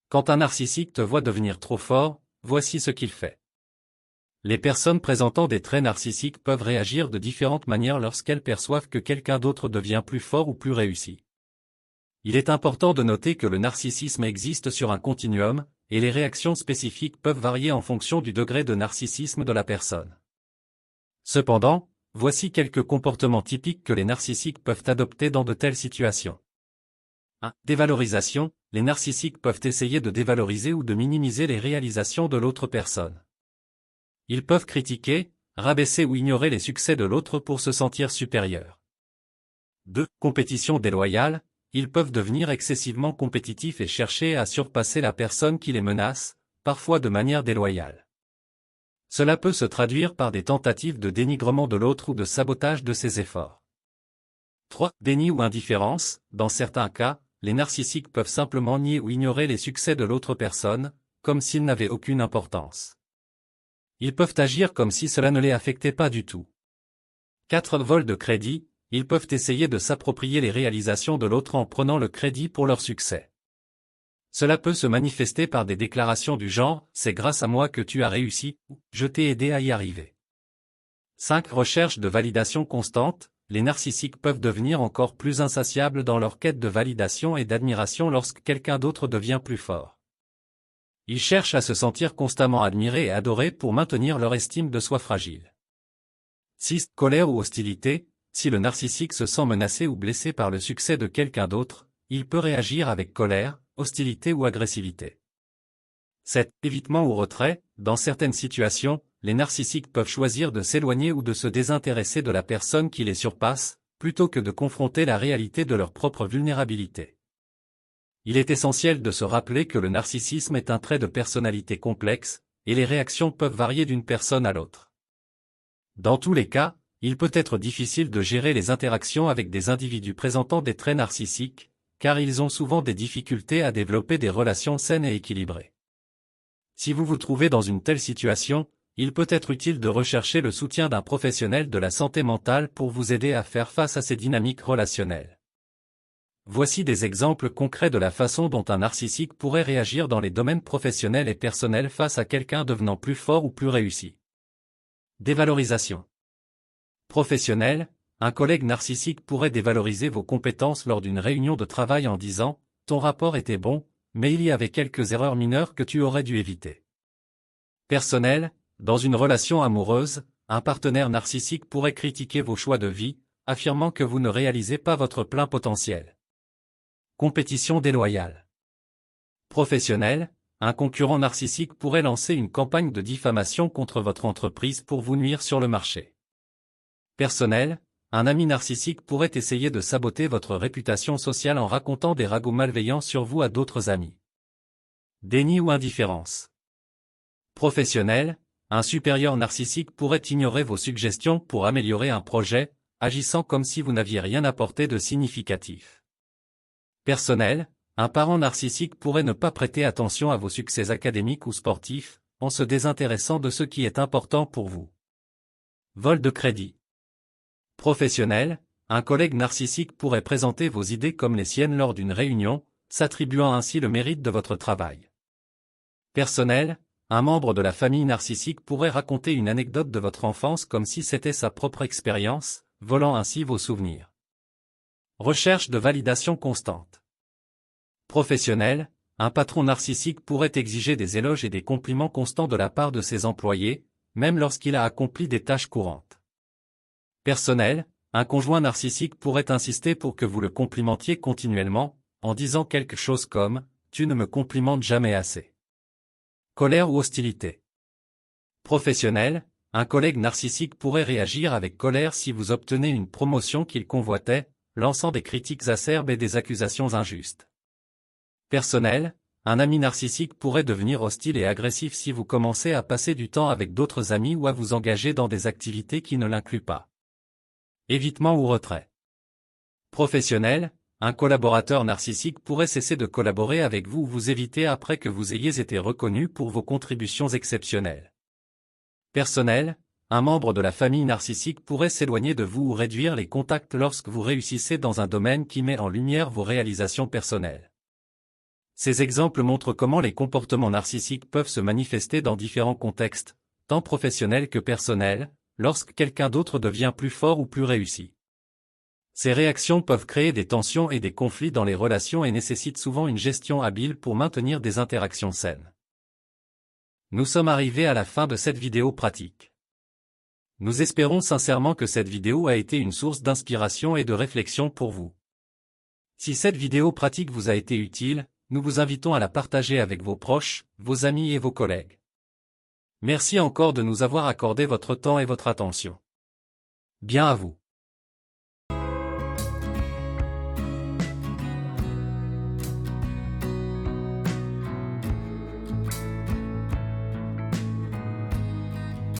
Quand un narcissique te voit devenir trop fort, voici ce qu'il fait. Les personnes présentant des traits narcissiques peuvent réagir de différentes manières lorsqu'elles perçoivent que quelqu'un d'autre devient plus fort ou plus réussi. Il est important de noter que le narcissisme existe sur un continuum, et les réactions spécifiques peuvent varier en fonction du degré de narcissisme de la personne. Cependant, voici quelques comportements typiques que les narcissiques peuvent adopter dans de telles situations. 1. Dévalorisation. Les narcissiques peuvent essayer de dévaloriser ou de minimiser les réalisations de l'autre personne. Ils peuvent critiquer, rabaisser ou ignorer les succès de l'autre pour se sentir supérieurs. 2. Compétition déloyale. Ils peuvent devenir excessivement compétitifs et chercher à surpasser la personne qui les menace, parfois de manière déloyale. Cela peut se traduire par des tentatives de dénigrement de l'autre ou de sabotage de ses efforts. 3. Déni ou indifférence. Dans certains cas, les narcissiques peuvent simplement nier ou ignorer les succès de l'autre personne, comme s'ils n'avaient aucune importance. Ils peuvent agir comme si cela ne les affectait pas du tout. 4. Vol de crédit. Ils peuvent essayer de s'approprier les réalisations de l'autre en prenant le crédit pour leur succès. Cela peut se manifester par des déclarations du genre « c'est grâce à moi que tu as réussi » ou « je t'ai aidé à y arriver ». 5. Recherche de validation constante. Les narcissiques peuvent devenir encore plus insatiables dans leur quête de validation et d'admiration lorsque quelqu'un d'autre devient plus fort. Ils cherchent à se sentir constamment admirés et adorés pour maintenir leur estime de soi fragile. 6. Colère ou hostilité. Si le narcissique se sent menacé ou blessé par le succès de quelqu'un d'autre, il peut réagir avec colère, hostilité ou agressivité. 7. Évitement ou retrait. Dans certaines situations, les narcissiques peuvent choisir de s'éloigner ou de se désintéresser de la personne qui les surpasse, plutôt que de confronter la réalité de leur propre vulnérabilité. Il est essentiel de se rappeler que le narcissisme est un trait de personnalité complexe, et les réactions peuvent varier d'une personne à l'autre. Dans tous les cas, il peut être difficile de gérer les interactions avec des individus présentant des traits narcissiques, car ils ont souvent des difficultés à développer des relations saines et équilibrées. Si vous vous trouvez dans une telle situation, il peut être utile de rechercher le soutien d'un professionnel de la santé mentale pour vous aider à faire face à ces dynamiques relationnelles. Voici des exemples concrets de la façon dont un narcissique pourrait réagir dans les domaines professionnels et personnels face à quelqu'un devenant plus fort ou plus réussi. Dévalorisation. Professionnel, un collègue narcissique pourrait dévaloriser vos compétences lors d'une réunion de travail en disant « ton rapport était bon, mais il y avait quelques erreurs mineures que tu aurais dû éviter ». Personnel, dans une relation amoureuse, un partenaire narcissique pourrait critiquer vos choix de vie, affirmant que vous ne réalisez pas votre plein potentiel. Compétition déloyale. Professionnel, un concurrent narcissique pourrait lancer une campagne de diffamation contre votre entreprise pour vous nuire sur le marché. Personnel, un ami narcissique pourrait essayer de saboter votre réputation sociale en racontant des ragots malveillants sur vous à d'autres amis. Déni ou indifférence. Professionnel, un supérieur narcissique pourrait ignorer vos suggestions pour améliorer un projet, agissant comme si vous n'aviez rien apporté de significatif. Personnel, un parent narcissique pourrait ne pas prêter attention à vos succès académiques ou sportifs, en se désintéressant de ce qui est important pour vous. Vol de crédit. Professionnel, un collègue narcissique pourrait présenter vos idées comme les siennes lors d'une réunion, s'attribuant ainsi le mérite de votre travail. Personnel, un membre de la famille narcissique pourrait raconter une anecdote de votre enfance comme si c'était sa propre expérience, volant ainsi vos souvenirs. Recherche de validation constante. Professionnel, un patron narcissique pourrait exiger des éloges et des compliments constants de la part de ses employés, même lorsqu'il a accompli des tâches courantes. Personnel, un conjoint narcissique pourrait insister pour que vous le complimentiez continuellement, en disant quelque chose comme « tu ne me complimentes jamais assez ». Colère ou hostilité. Professionnel, un collègue narcissique pourrait réagir avec colère si vous obtenez une promotion qu'il convoitait, lançant des critiques acerbes et des accusations injustes. Personnel, un ami narcissique pourrait devenir hostile et agressif si vous commencez à passer du temps avec d'autres amis ou à vous engager dans des activités qui ne l'incluent pas. Évitement ou retrait. Professionnel, un collaborateur narcissique pourrait cesser de collaborer avec vous ou vous éviter après que vous ayez été reconnu pour vos contributions exceptionnelles. Personnel, un membre de la famille narcissique pourrait s'éloigner de vous ou réduire les contacts lorsque vous réussissez dans un domaine qui met en lumière vos réalisations personnelles. Ces exemples montrent comment les comportements narcissiques peuvent se manifester dans différents contextes, tant professionnels que personnels, lorsque quelqu'un d'autre devient plus fort ou plus réussi. Ces réactions peuvent créer des tensions et des conflits dans les relations et nécessitent souvent une gestion habile pour maintenir des interactions saines. Nous sommes arrivés à la fin de cette vidéo pratique. Nous espérons sincèrement que cette vidéo a été une source d'inspiration et de réflexion pour vous. Si cette vidéo pratique vous a été utile, nous vous invitons à la partager avec vos proches, vos amis et vos collègues. Merci encore de nous avoir accordé votre temps et votre attention. Bien à vous.